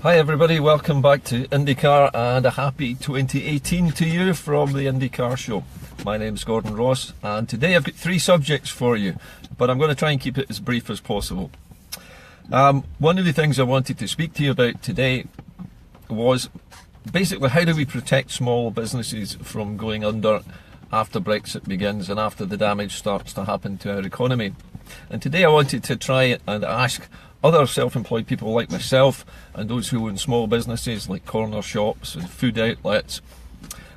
Hi everybody, welcome back to Indycar and a happy 2018 to you from the Indycar show. My name's Gordon Ross and today I've got three subjects for you, but I'm going to try and keep it as brief as possible. One of the things I wanted to speak to you about today was basically how do we protect small businesses from going under after Brexit begins and after the damage starts to happen to our economy. And today I wanted to try and ask other self-employed people like myself and those who own small businesses like corner shops and food outlets,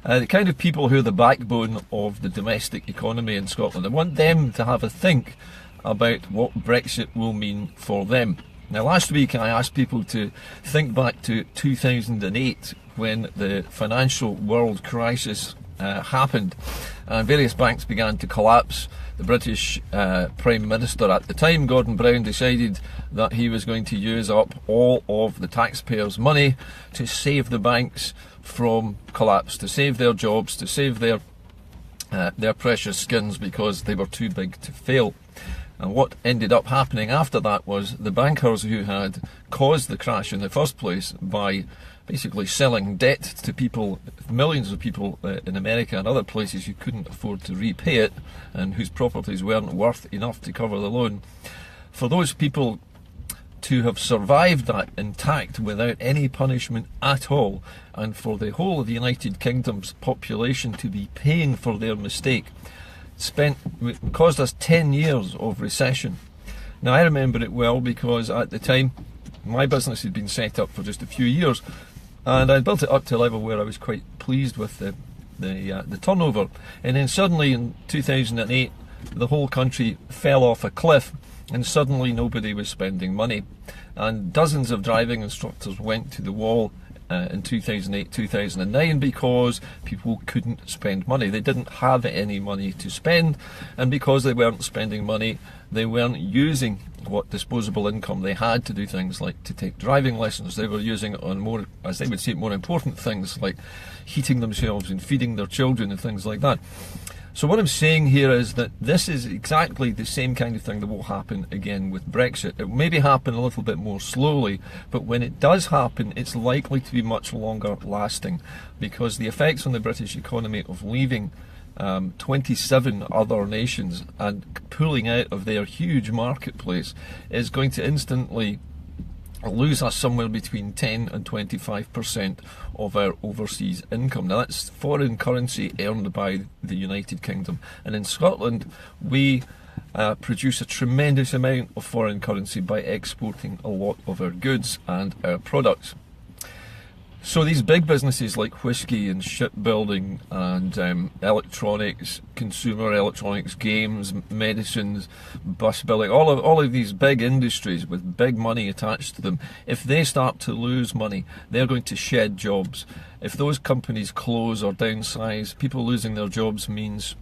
the kind of people who are the backbone of the domestic economy in Scotland. I want them to have a think about what Brexit will mean for them. Now, last week I asked people to think back to 2008 when the financial world crisis happened and various banks began to collapse. The British Prime Minister at the time, Gordon Brown, decided that he was going to use up all of the taxpayers' money to save the banks from collapse, to save their jobs, to save their precious skins because they were too big to fail. And what ended up happening after that was the bankers who had caused the crash in the first place by basically selling debt to people, millions of people in America and other places who couldn't afford to repay it and whose properties weren't worth enough to cover the loan. For those people to have survived that intact without any punishment at all, and for the whole of the United Kingdom's population to be paying for their mistake, caused us 10 years of recession. Now, I remember it well because at the time my business had been set up for just a few years and I built it up to a level where I was quite pleased with the turnover. And then suddenly in 2008 the whole country fell off a cliff and suddenly nobody was spending money, and dozens of driving instructors went to the wall in 2008-2009 because people couldn't spend money. They didn't have any money to spend, and because they weren't spending money, they weren't using what disposable income they had to do things like to take driving lessons. They were using it on more, as they would say, more important things like heating themselves and feeding their children and things like that. So what I'm saying here is that this is exactly the same kind of thing that will happen again with Brexit. It will maybe happen a little bit more slowly, but when it does happen, it's likely to be much longer lasting because the effects on the British economy of leaving 27 other nations and pulling out of their huge marketplace is going to instantly lose us somewhere between 10 and 25% of our overseas income. Now that's foreign currency earned by the United Kingdom, and in Scotland we produce a tremendous amount of foreign currency by exporting a lot of our goods and our products. So these big businesses like whisky and shipbuilding and electronics, consumer electronics, games, medicines, bus building, all of these big industries with big money attached to them, if they start to lose money, they're going to shed jobs. If those companies close or downsize, people losing their jobs means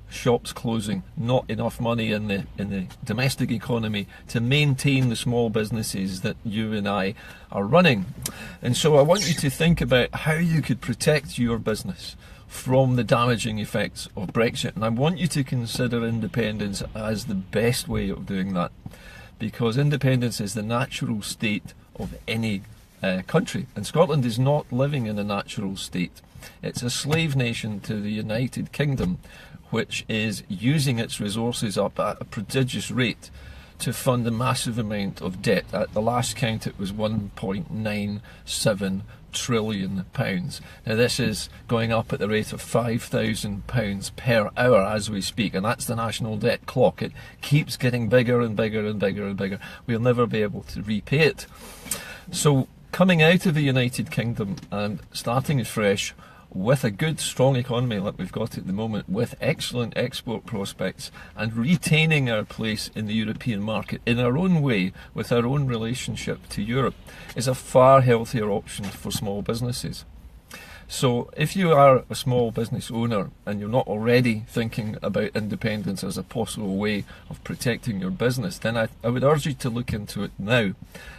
shops closing, not enough money in the domestic economy to maintain the small businesses that you and I are running. And so I want you to think about how you could protect your business from the damaging effects of Brexit, and I want you to consider independence as the best way of doing that, because independence is the natural state of any country, and Scotland is not living in a natural state. It's a slave nation to the United Kingdom, which is using its resources up at a prodigious rate to fund a massive amount of debt. At the last count it was £1.97 trillion. Now this is going up at the rate of £5,000 per hour as we speak, and that's the national debt clock. It keeps getting bigger and bigger and bigger and bigger. We'll never be able to repay it. So coming out of the United Kingdom and starting afresh with a good, strong economy like we've got at the moment, with excellent export prospects, and retaining our place in the European market in our own way, with our own relationship to Europe, is a far healthier option for small businesses. So if you are a small business owner and you're not already thinking about independence as a possible way of protecting your business, then I would urge you to look into it now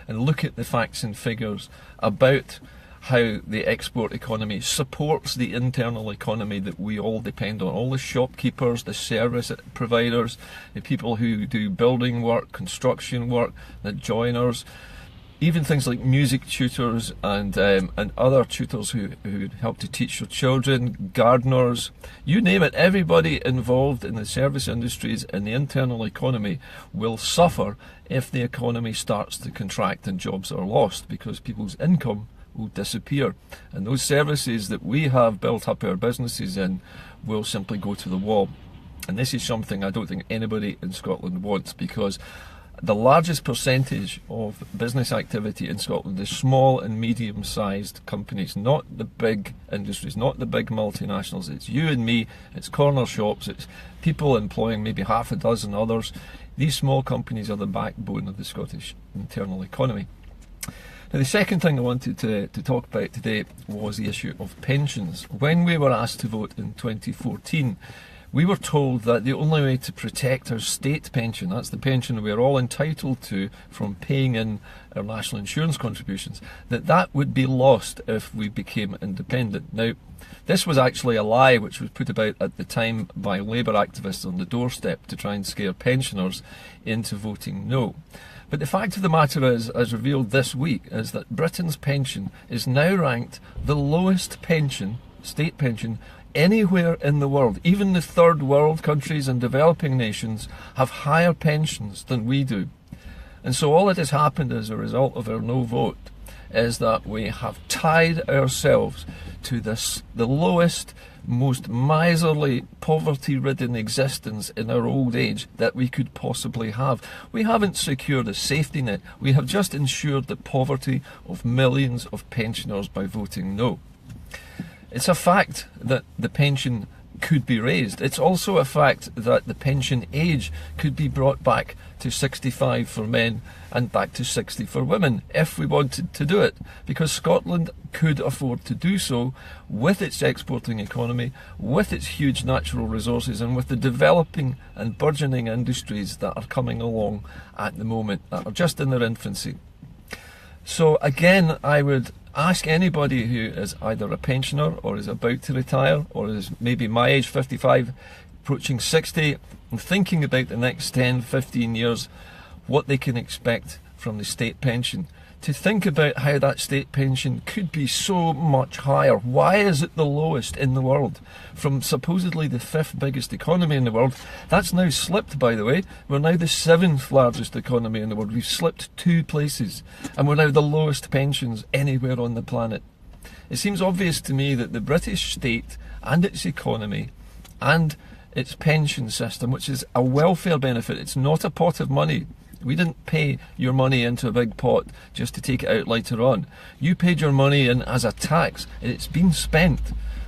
and look at the facts and figures about how the export economy supports the internal economy that we all depend on. All the shopkeepers, the service providers, the people who do building work, construction work, the joiners, even things like music tutors and other tutors who help to teach your children, gardeners, you name it, everybody involved in the service industries and the internal economy will suffer if the economy starts to contract and jobs are lost, because people's income will disappear, and those services that we have built up our businesses in will simply go to the wall. And this is something I don't think anybody in Scotland wants, because the largest percentage of business activity in Scotland is small and medium-sized companies, not the big industries, not the big multinationals. It's you and me, it's corner shops, it's people employing maybe half a dozen others. These small companies are the backbone of the Scottish internal economy. Now, the second thing I wanted to talk about today was the issue of pensions. When we were asked to vote in 2014, we were told that the only way to protect our state pension, that's the pension we're all entitled to from paying in our national insurance contributions, that would be lost if we became independent. Now, this was actually a lie which was put about at the time by Labour activists on the doorstep to try and scare pensioners into voting no. But the fact of the matter is, as revealed this week, is that Britain's pension is now ranked the lowest pension, state pension, anywhere in the world. Even the third world countries and developing nations have higher pensions than we do. And so all that has happened as a result of our no vote is that we have tied ourselves to the lowest, most miserly, poverty-ridden existence in our old age that we could possibly have. We haven't secured a safety net. We have just ensured the poverty of millions of pensioners by voting no. It's a fact that the pension could be raised. It's also a fact that the pension age could be brought back to 65 for men and back to 60 for women if we wanted to do it, because Scotland could afford to do so with its exporting economy, with its huge natural resources, and with the developing and burgeoning industries that are coming along at the moment that are just in their infancy. So again, I would ask anybody who is either a pensioner or is about to retire or is maybe my age, 55, approaching 60, and thinking about the next 10, 15 years, what they can expect from the state pension, to think about how that state pension could be so much higher. Why is it the lowest in the world? From supposedly the 5th biggest economy in the world, that's now slipped, by the way. We're now the 7th largest economy in the world. We've slipped 2 places, and we're now the lowest pensions anywhere on the planet. It seems obvious to me that the British state and its economy and its pension system, which is a welfare benefit, it's not a pot of money. We didn't pay your money into a big pot just to take it out later on. You paid your money in as a tax, and it's been spent.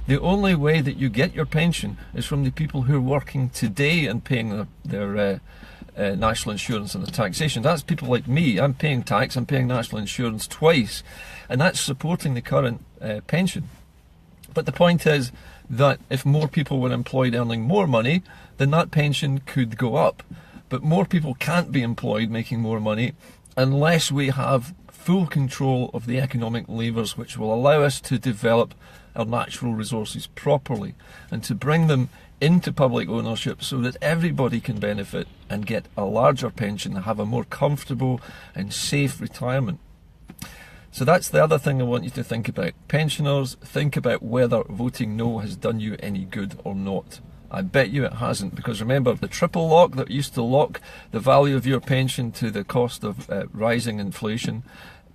The only way that you get your pension is from the people who are working today and paying their national insurance and the taxation. That's people like me. I'm paying tax, I'm paying national insurance twice, and that's supporting the current pension. But the point is that if more people were employed earning more money, then that pension could go up. But more people can't be employed making more money unless we have full control of the economic levers which will allow us to develop our natural resources properly and to bring them into public ownership so that everybody can benefit and get a larger pension and have a more comfortable and safe retirement. So that's the other thing I want you to think about. Pensioners, think about whether voting no has done you any good or not. I bet you it hasn't, because remember the triple lock that used to lock the value of your pension to the cost of rising inflation,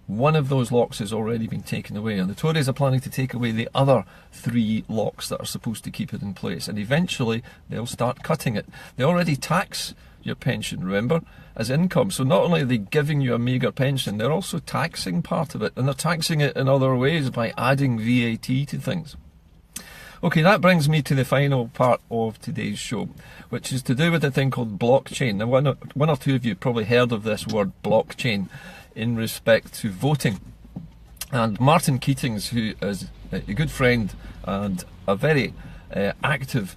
one of those locks has already been taken away, and the Tories are planning to take away the other 3 locks that are supposed to keep it in place, and eventually they'll start cutting it. They already tax your pension, remember, as income, so not only are they giving you a meagre pension, they're also taxing part of it, and they're taxing it in other ways by adding VAT to things. Okay, that brings me to the final part of today's show, which is to do with a thing called blockchain. Now, one or two of you probably heard of this word blockchain in respect to voting. And Martin Keatings, who is a good friend and a very active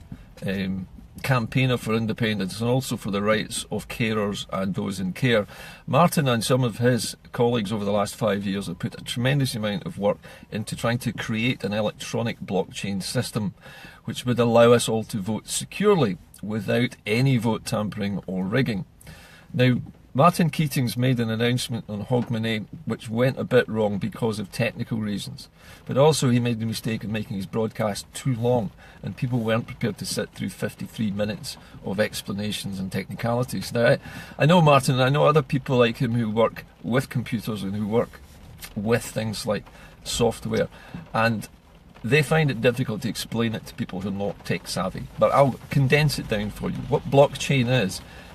campaigner for independence and also for the rights of carers and those in care, Martin and some of his colleagues over the last 5 years have put a tremendous amount of work into trying to create an electronic blockchain system which would allow us all to vote securely without any vote tampering or rigging. Now, Martin Keating's made an announcement on Hogmanay which went a bit wrong because of technical reasons. But also he made the mistake of making his broadcast too long, and people weren't prepared to sit through 53 minutes of explanations and technicalities. Now, I know Martin, and I know other people like him who work with computers and who work with things like software, and they find it difficult to explain it to people who are not tech savvy. But I'll condense it down for you. What blockchain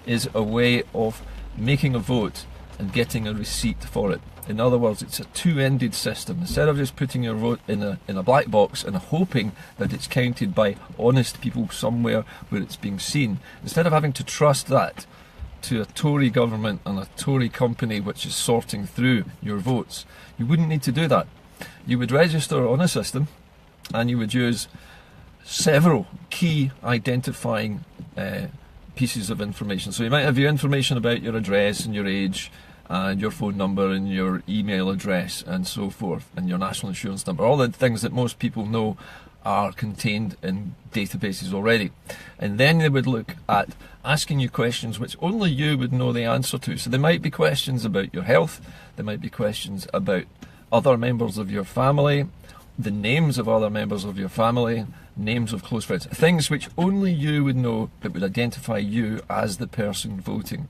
is a way of making a vote and getting a receipt for it. In other words, it's a two-ended system. Instead of just putting your vote in a black box and hoping that it's counted by honest people somewhere where it's being seen, instead of having to trust that to a Tory government and a Tory company which is sorting through your votes, you wouldn't need to do that. You would register on a system and you would use several key identifying pieces of information. So you might have your information about your address and your age and your phone number and your email address and so forth, and your national insurance number, all the things that most people know are contained in databases already. And then they would look at asking you questions which only you would know the answer to. So there might be questions about your health, there might be questions about other members of your family, the names of other members of your family, names of close friends, things which only you would know that would identify you as the person voting.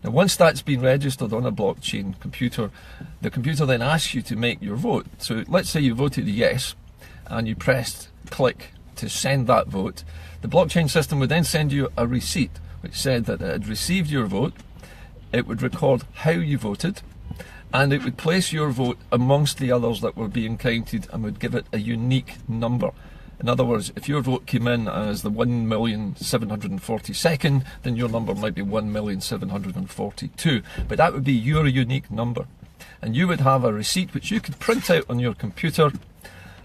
Now, once that's been registered on a blockchain computer, the computer then asks you to make your vote. So let's say you voted yes and you pressed click to send that vote. The blockchain system would then send you a receipt which said that it had received your vote. It would record how you voted, and it would place your vote amongst the others that were being counted and would give it a unique number. In other words, if your vote came in as the 1,742,000, then your number might be 1,742,000, but that would be your unique number. And you would have a receipt which you could print out on your computer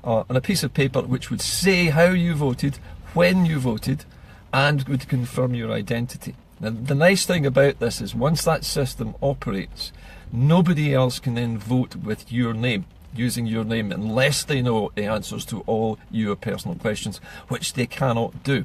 on a piece of paper which would say how you voted, when you voted, and would confirm your identity. Now, the nice thing about this is once that system operates, nobody else can then vote with your name, using your name, unless they know the answers to all your personal questions, which they cannot do.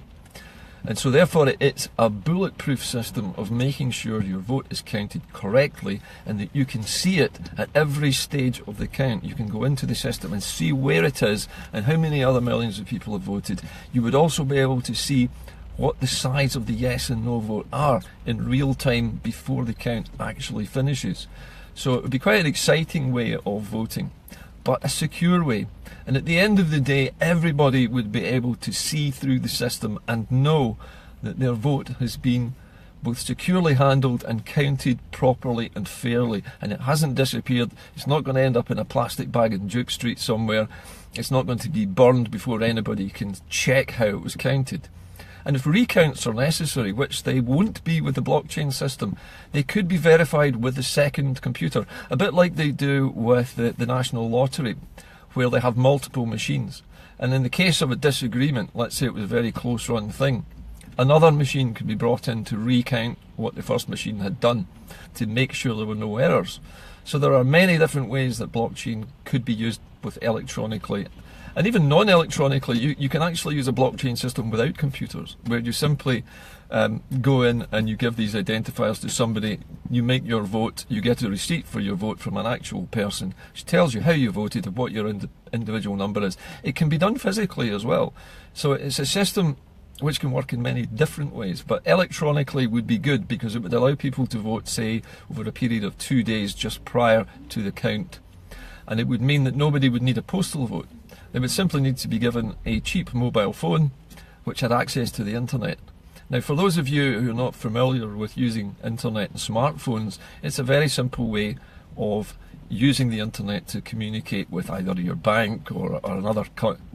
And so therefore it's a bulletproof system of making sure your vote is counted correctly and that you can see it at every stage of the count. You can go into the system and see where it is and how many other millions of people have voted. You would also be able to see what the size of the yes and no vote are in real time before the count actually finishes. So it would be quite an exciting way of voting, but a secure way. And at the end of the day, everybody would be able to see through the system and know that their vote has been both securely handled and counted properly and fairly. And it hasn't disappeared. It's not going to end up in a plastic bag in Duke Street somewhere. It's not going to be burned before anybody can check how it was counted. And if recounts are necessary, which they won't be with the blockchain system, they could be verified with the second computer, a bit like they do with the National Lottery, where they have multiple machines. And in the case of a disagreement, let's say it was a very close run thing, another machine could be brought in to recount what the first machine had done to make sure there were no errors. So there are many different ways that blockchain could be used both electronically and even non-electronically. You can actually use a blockchain system without computers, where you simply go in and you give these identifiers to somebody, you make your vote, you get a receipt for your vote from an actual person, which tells you how you voted and what your individual number is. It can be done physically as well. So it's a system which can work in many different ways, but electronically would be good because it would allow people to vote, say, over a period of 2 days just prior to the count. And it would mean that nobody would need a postal vote. They would simply need to be given a cheap mobile phone which had access to the internet. Now, for those of you who are not familiar with using internet and smartphones, it's a very simple way of using the internet to communicate with either your bank or another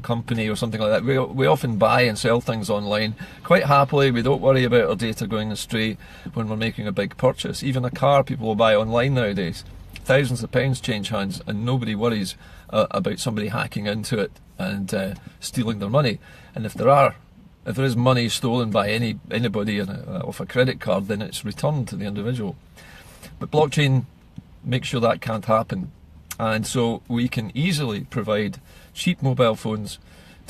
company or something like that. We often buy and sell things online quite happily. We don't worry about our data going astray when we're making a big purchase. Even a car people will buy online nowadays. Thousands of pounds change hands and nobody worries about somebody hacking into it and stealing their money. And if there is money stolen by anybody off a credit card, then it's returned to the individual. But blockchain makes sure that can't happen, and so we can easily provide cheap mobile phones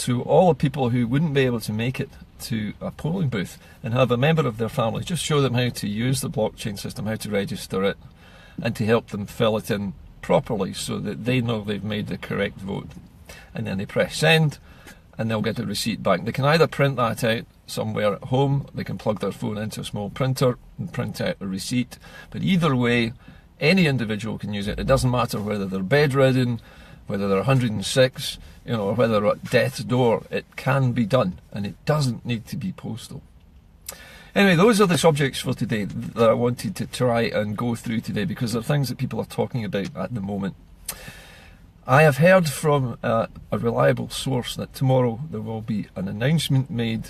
to all the people who wouldn't be able to make it to a polling booth and have a member of their family just show them how to use the blockchain system, how to register it, and to help them fill it in properly so that they know they've made the correct vote. And then they press send and they'll get a receipt back. They can either print that out somewhere at home, they can plug their phone into a small printer and print out a receipt, but either way any individual can use it. It doesn't matter whether they're bedridden, whether they're 106, or whether they're at death's door. It can be done, and it doesn't need to be postal. Anyway, those are the subjects for today that I wanted to try and go through today, because they're things that people are talking about at the moment. I have heard from a reliable source that tomorrow there will be an announcement made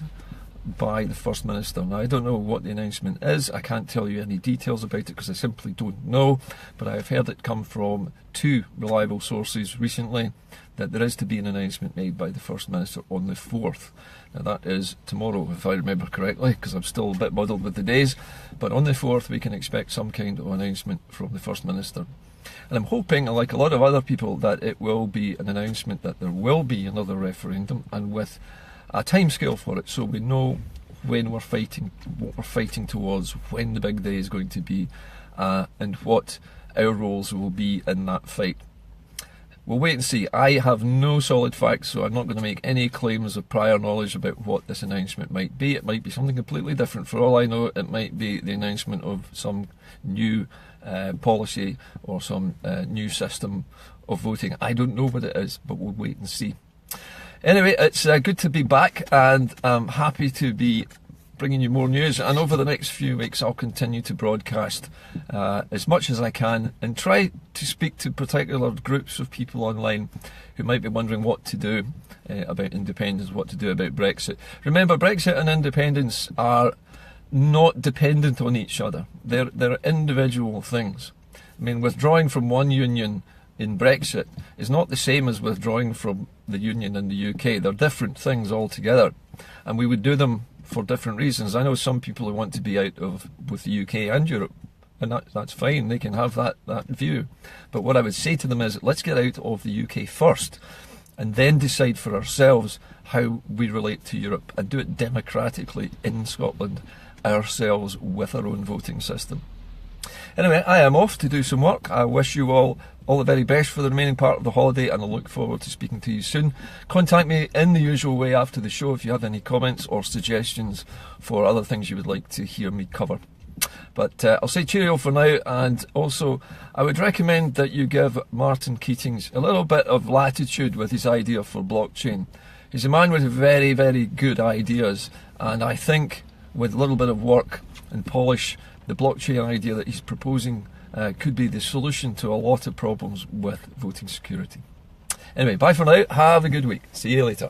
by the First Minister. Now, I don't know what the announcement is. I can't tell you any details about it because I simply don't know, but I have heard it come from two reliable sources recently that there is to be an announcement made by the First Minister on the 4th. Now, that is tomorrow, if I remember correctly, because I'm still a bit muddled with the days, but on the 4th we can expect some kind of announcement from the First Minister. And I'm hoping, like a lot of other people, that it will be an announcement that there will be another referendum, and with a timescale for it, so we know when we're fighting, what we're fighting towards, when the big day is going to be, and what our roles will be in that fight. We'll wait and see. I have no solid facts, so I'm not going to make any claims of prior knowledge about what this announcement might be. It might be something completely different. For all I know, it might be the announcement of some new policy or some new system of voting. I don't know what it is, but we'll wait and see. Anyway, it's good to be back, and I'm happy to be bringing you more news, and over the next few weeks I'll continue to broadcast as much as I can and try to speak to particular groups of people online who might be wondering what to do about independence, what to do about Brexit. Remember, Brexit and independence are not dependent on each other. They're individual things. I mean, withdrawing from one union in Brexit is not the same as withdrawing from the union in the UK. They're different things altogether, and we would do them for different reasons. I know some people who want to be out of both the UK and Europe, and that's fine, they can have that view. But what I would say to them is, let's get out of the UK first, and then decide for ourselves how we relate to Europe, and do it democratically in Scotland, ourselves, with our own voting system. Anyway, I am off to do some work. I wish you all the very best for the remaining part of the holiday, and I look forward to speaking to you soon. Contact me in the usual way after the show if you have any comments or suggestions for other things you would like to hear me cover. But I'll say cheerio for now, and also I would recommend that you give Martin Keatings a little bit of latitude with his idea for blockchain. He's a man with very, very good ideas, and I think with a little bit of work and polish, the blockchain idea that he's proposing could be the solution to a lot of problems with voting security. Anyway, bye for now. Have a good week. See you later.